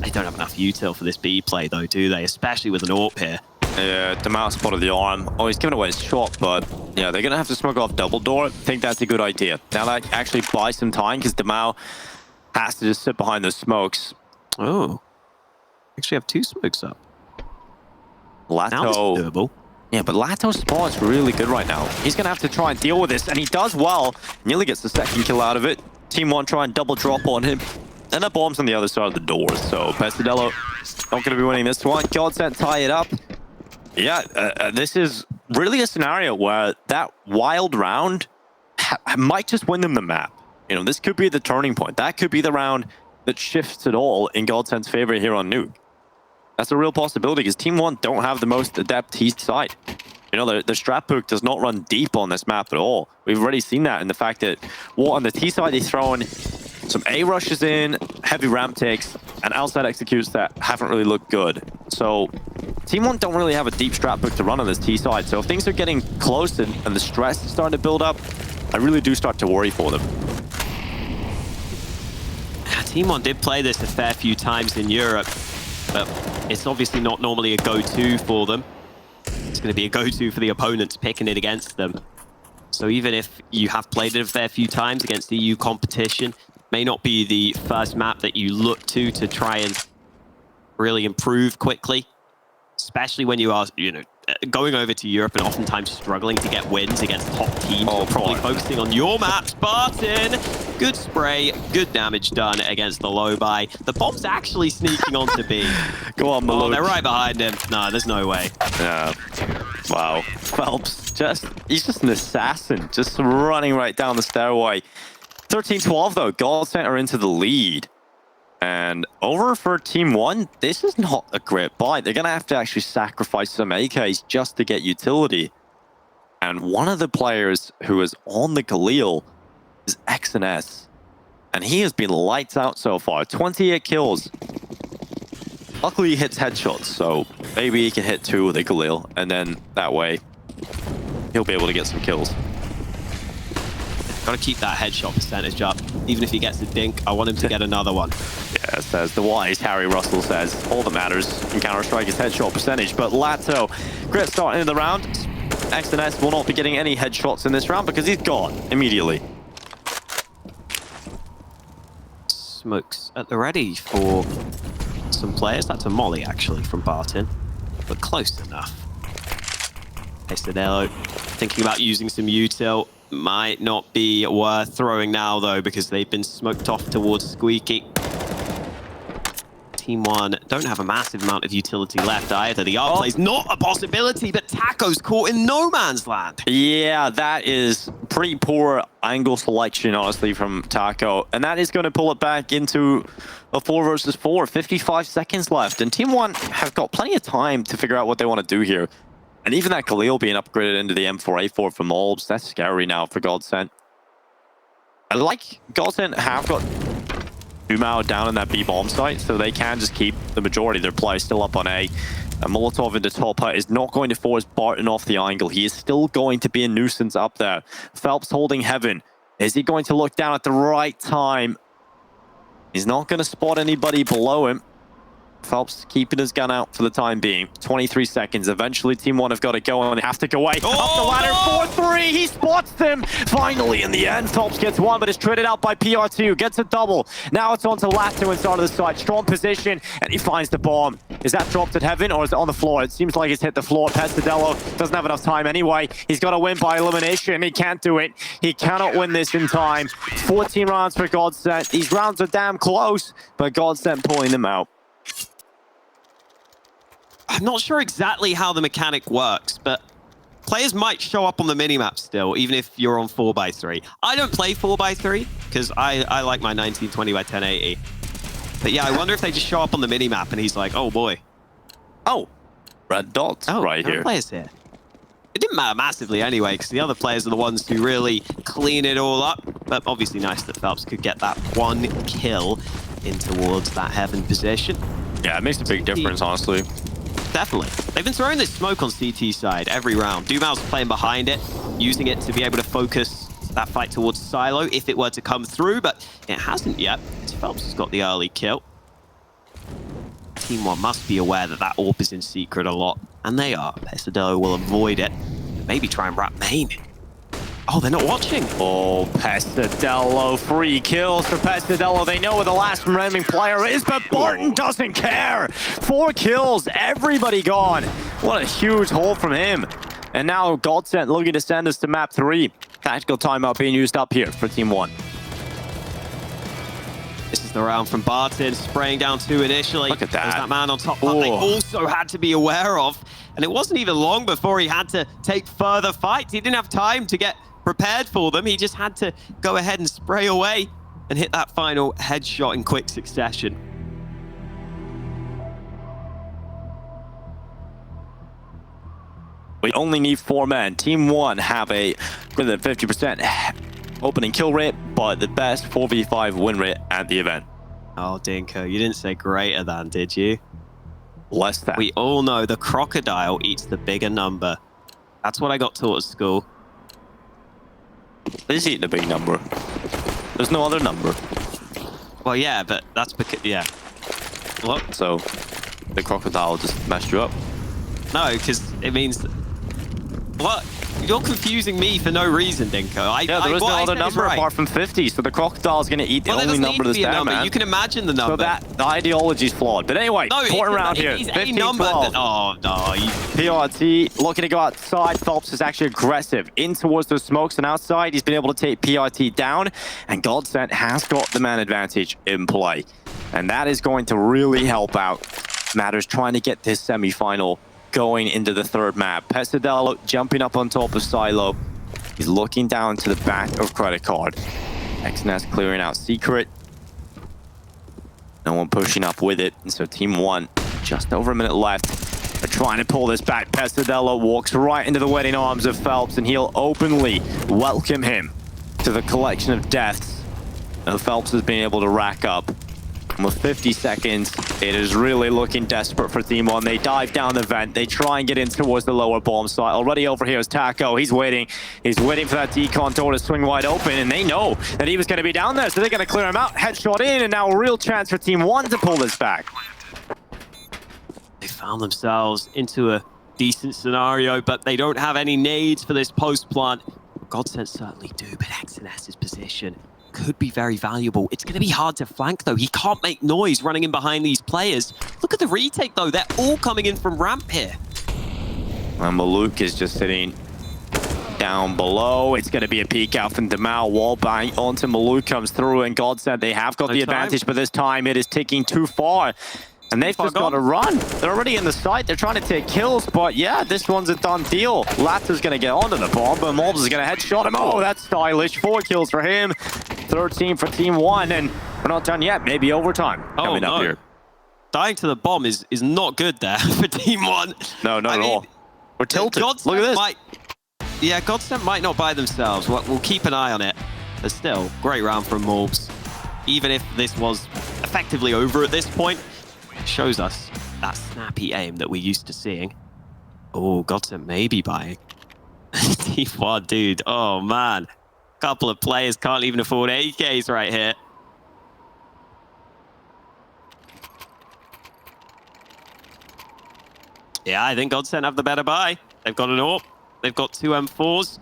They don't have enough util for this B play, though, do they? Especially with an AWP here. Yeah, Dumal spotted the arm. Oh, he's giving away his shot, but yeah, they're going to have to smoke off double door. I think that's a good idea. Now that actually buys some time, because Dumal has to just sit behind those smokes. Oh. Actually have 2 smokes up. Lato. Now this is doable. Yeah, but Lato's spot's really good right now. He's going to have to try and deal with this, and he does well. Nearly gets the second kill out of it. TeamOne try and double drop on him. And that bomb's on the other side of the door, so Pesadello not going to be winning this one. GODSENT tie it up. Yeah, this is really a scenario where that wild round might just win them the map. You know, this could be the turning point. That could be the round that shifts it all in GODSENT's favor here on Nuke. That's a real possibility because TeamOne don't have the most adept T side. You know, the strat book does not run deep on this map at all. We've already seen that in the fact that on the T side, he's throwing Some A rushes in, heavy ramp takes, and outside executes that haven't really looked good. So TeamOne don't really have a deep strat book to run on this T side. So if things are getting close and the stress is starting to build up, I really do start to worry for them. TeamOne did play this a fair few times in Europe, but it's obviously not normally a go-to for them. It's going to be a go-to for the opponents picking it against them. So even if you have played it a fair few times against EU competition, may not be the first map that you look to try and really improve quickly, especially when you are, going over to Europe and oftentimes struggling to get wins against top teams. Oh, probably focusing on your map. Spartan, good spray, good damage done against the low buy. The bomb's actually sneaking onto B. Go on, Malone. Oh, they're right behind him. No, there's no way. Yeah. Wow. Phelps, he's just an assassin, just running right down the stairway. 13-12 though, GODSENT are into the lead. And over for TeamOne, this is not a great buy. They're going to have to actually sacrifice some AKs just to get utility. And one of the players who is on the Galil is XNS. And he has been lights out so far, 28 kills. Luckily he hits headshots, so maybe he can hit 2 with the Galil. And then that way, he'll be able to get some kills. Got to keep that headshot percentage up. Even if he gets a dink, I want him to get another one. Yeah, says the wise Harry Russell says, all that matters in Counter-Strike is headshot percentage. But Lato, great start into the round. XNS will not be getting any headshots in this round because he's gone immediately. Smokes at the ready for some players. That's a molly, actually, from Barton. But close enough. Pesadillo thinking about using some util. Might not be worth throwing now, though, because they've been smoked off towards Squeaky. TeamOne don't have a massive amount of utility left either. The R play's not a possibility, but Taco's caught in no man's land. Yeah, that is pretty poor angle selection, honestly, from Taco. And that is going to pull it back into a 4 versus 4. 55 seconds left. And TeamOne have got plenty of time to figure out what they want to do here. And even that Galil being upgraded into the M4A4 from Molbs, that's scary now for GODSENT. I like GODSENT have got Dumao down in that B bomb site, so they can just keep the majority of their players still up on A. And Molotov into top hut is not going to force Barton off the angle. He is still going to be a nuisance up there. Phelps holding heaven. Is he going to look down at the right time? He's not going to spot anybody below him. Phelps keeping his gun out for the time being. 23 seconds. Eventually, TeamOne have got to go and they have to go away. Oh, up the ladder, 4-3. He spots them. Finally, in the end, Phelps gets one, but it's traded out by PR2. Gets a double. Now it's on to Lato inside of the side. Strong position, and he finds the bomb. Is that dropped at heaven, or is it on the floor? It seems like it's hit the floor. Pesadillo doesn't have enough time anyway. He's got to win by elimination. He can't do it. He cannot win this in time. 14 rounds for GODSENT. These rounds are damn close, but GODSENT pulling them out. I'm not sure exactly how the mechanic works, but players might show up on the minimap still, even if you're on 4x3. I don't play 4x3 because I like my 1920 by 1080. But yeah, I wonder if they just show up on the minimap and he's like, oh boy. Oh, red dots right here. Players here. It didn't matter massively anyway, because the other players are the ones who really clean it all up. But obviously nice that Phelps could get that one kill in towards that heaven position. Yeah, it makes a big difference, honestly. Definitely. They've been throwing this smoke on CT side every round. Dumao's playing behind it, using it to be able to focus that fight towards Silo if it were to come through, but it hasn't yet. Phelps has got the early kill. TeamOne must be aware that that AWP is in secret a lot, and they are. Pesadillo will avoid it. Maybe try and wrap main. Oh, they're not watching. Oh, Pesadillo. 3 kills for Pesadillo. They know where the last remaining player is, but Barton doesn't care. 4 kills. Everybody gone. What a huge haul from him. And now GODSENT looking to send us to map 3. Tactical timeout being used up here for TeamOne. This is the round from Barton, spraying down 2 initially. Look at that. There's that man on top that they also had to be aware of. And it wasn't even long before he had to take further fights. He didn't have time to get prepared for them. He just had to go ahead and spray away and hit that final headshot in quick succession. We only need 4 men. TeamOne have a greater than 50% opening kill rate, but the best 4v5 win rate at the event. Oh, Dinko, you didn't say greater than, did you? Less than. We all know the crocodile eats the bigger number. That's what I got taught at school. He's eating a big number. There's no other number. Well, yeah, but that's because, yeah. What? So, the crocodile just messed you up. No, because it means... What? You're confusing me for no reason, Dinko. Yeah, there is no other number apart from 50, so the crocodile's going to eat the only number that's there, man. You can imagine the number. So the ideology's flawed. But anyway, important round here. 15-12. Oh, no. PRT looking to go outside. Phelps is actually aggressive in towards those smokes, and outside he's been able to take PRT down, and GODSENT has got the man advantage in play. And that is going to really help out matters trying to get this semi-final going into the third map. Pesadelo jumping up on top of Silo. He's looking down to the back of Credit Card. XNS clearing out Secret. No one pushing up with it. And so TeamOne, just over a minute left. They're trying to pull this back. Pesadelo walks right into the waiting arms of Phelps, and he'll openly welcome him to the collection of deaths that Phelps has been able to rack up. And with 50 seconds, it is really looking desperate for TeamOne. They dive down the vent. They try and get in towards the lower bomb site. Already over here is Taco. He's waiting. He's waiting for that decon door to swing wide open, and they know that he was going to be down there, so they're going to clear him out. Headshot in, and now a real chance for TeamOne to pull this back. They found themselves into a decent scenario, but they don't have any nades for this post plant. GODSENT certainly do, but XNS's position could be very valuable. It's going to be hard to flank, though. He can't make noise running in behind these players. Look at the retake, though. They're all coming in from ramp here. And Maluk is just sitting down below. It's going to be a peek out from Demal. Wall bang onto Maluk comes through, and GODSENT, they have got the advantage, but this time it is ticking too far. And they've just got to run. They're already in the site. They're trying to take kills, but yeah, this one's a done deal. Latter's going to get onto the bomb, but Mobs is going to headshot him. Oh, that's stylish. 4 kills for him. 13 for TeamOne, and we're not done yet. Maybe overtime coming up here. Dying to the bomb is not good there for TeamOne. No, not at all. We're tilted. Look at this. Yeah, GODSENT might not buy themselves. We'll keep an eye on it. But still, great round from Mobs. Even if this was effectively over at this point, shows us that snappy aim that we're used to seeing. Oh, GODSENT may be buying. TeamOne, dude. Oh, man. Couple of players can't even afford AKs right here. Yeah, I think GODSENT have the better buy. They've got an AWP. They've got 2 M4s.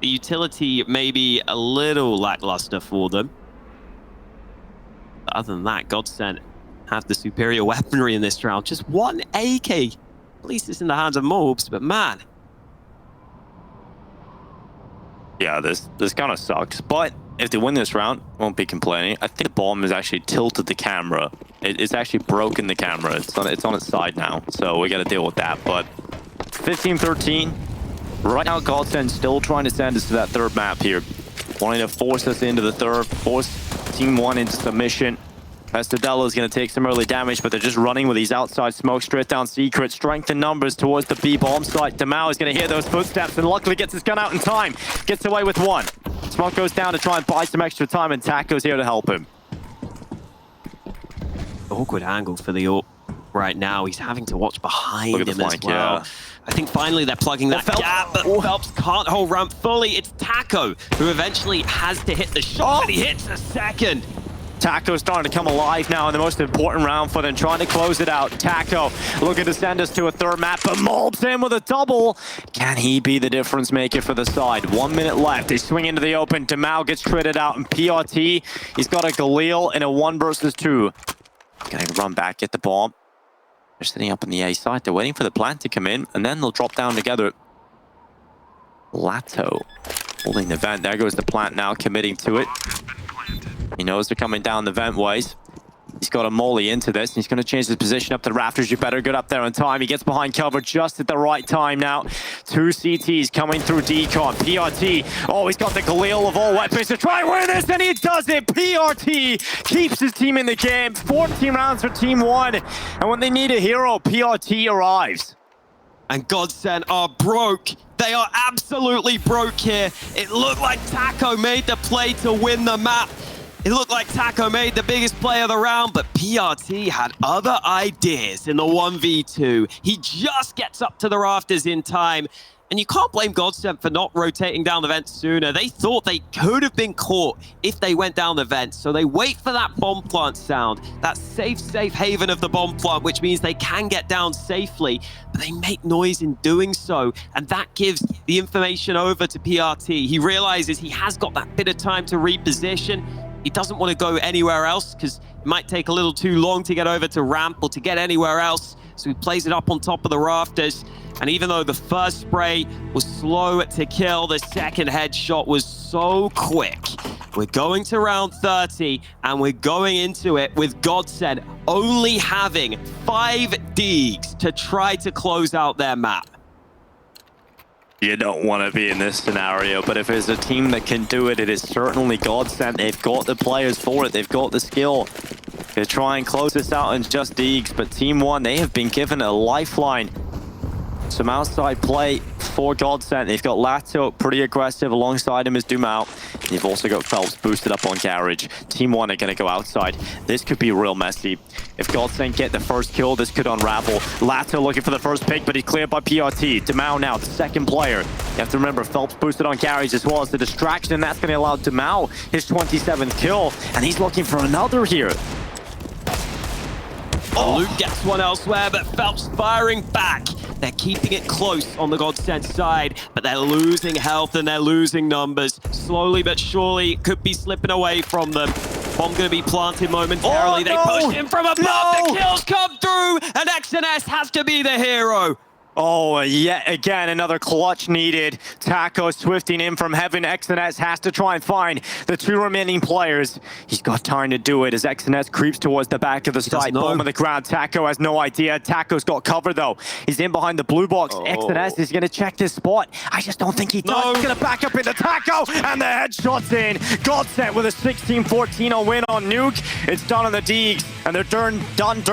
The utility may be a little lackluster for them. But other than that, GODSENT have the superior weaponry in this round. Just 1 AK. At least it's in the hands of Mobs, but man. Yeah, this kind of sucks. But if they win this round, won't be complaining. I think the bomb has actually tilted the camera. It's actually broken the camera. It's on its side now. So we got to deal with that. But 15-13. Right now, GODSENT still trying to send us to that third map here. Wanting to force us into the third. Force TeamOne into submission. Pesadelo is going to take some early damage, but they're just running with these outside smoke straight down Secret. Strength in numbers towards the B bomb site. Demal is going to hear those footsteps and luckily gets his gun out in time. Gets away with 1. Smoke goes down to try and buy some extra time, and Taco's here to help him. Awkward angle for the AWP right now. He's having to watch behind him flank, as well. Yeah. I think finally they're plugging that gap, but Phelps can't hold ramp fully. It's Taco who eventually has to hit the shot, and he hits the second. Taco's starting to come alive now in the most important round for them, trying to close it out. Taco looking to send us to a third map, but Mobs in with a double. Can he be the difference maker for the side? 1 minute left. They swing into the open. Demal gets traded out, and PRT, he's got a Galil in a 1 versus 2. Gonna run back, get the bomb. They're sitting up on the A side. They're waiting for the plant to come in, and then they'll drop down together. Lato holding the vent. There goes the plant now, committing to it. He knows they're coming down the vent ways. He's got a molly into this, and he's going to change his position up to the rafters. You better get up there on time. He gets behind cover just at the right time now. 2 CTs coming through decon. PRT, oh, he's got the Galil of all weapons to try and win this, and he does it! PRT keeps his team in the game. 14 rounds for TeamOne, and when they need a hero, PRT arrives. And GODSENT are broke. They are absolutely broke here. It looked like Taco made the play to win the map. It looked like Taco made the biggest play of the round, but PRT had other ideas in the 1v2. He just gets up to the rafters in time. And you can't blame GODSENT for not rotating down the vent sooner. They thought they could have been caught if they went down the vent. So they wait for that bomb plant sound, that safe haven of the bomb plant, which means they can get down safely. But they make noise in doing so. And that gives the information over to PRT. He realizes he has got that bit of time to reposition. He doesn't want to go anywhere else because it might take a little too long to get over to ramp or to get anywhere else. So he plays it up on top of the rafters. And even though the first spray was slow to kill, the second headshot was so quick. We're going to round 30, and we're going into it with GODSENT only having 5 Deegs to try to close out their map. You don't want to be in this scenario, but if there's a team that can do it, it is certainly GODSENT. They've got the players for it. They've got the skill to try and close this out in just Deegs. But TeamOne, they have been given a lifeline. Some outside play for GODSENT. They've got Lato pretty aggressive. Alongside him is Dumao. They've also got Phelps boosted up on Garage. TeamOne are going to go outside. This could be real messy. If GODSENT get the first kill, this could unravel. Lato looking for the first pick, but he's cleared by PRT. Dumao now, the second player. You have to remember, Phelps boosted on Garage as well as the distraction, and that's going to allow Dumao his 27th kill, and he's looking for another here. Luke gets one elsewhere, but Phelps firing back. They're keeping it close on the GODSENT side, but they're losing health and they're losing numbers. Slowly but surely, it could be slipping away from them. Bomb going to be planted momentarily. They push him from above. The kills come through, and XNS has to be the hero. Oh, yet again, another clutch needed. Taco swifting in from heaven. XNS has to try and find the 2 remaining players. He's got time to do it as XNS creeps towards the back of the site. Bomb on the ground. Taco has no idea. Taco's got cover, though. He's in behind the blue box. XNS is going to check this spot. I just don't think he does. He's going to back up into Taco, and the headshot's in. GODSENT with a 16-14 win on Nuke. It's done on the Deegs, and they're done dirt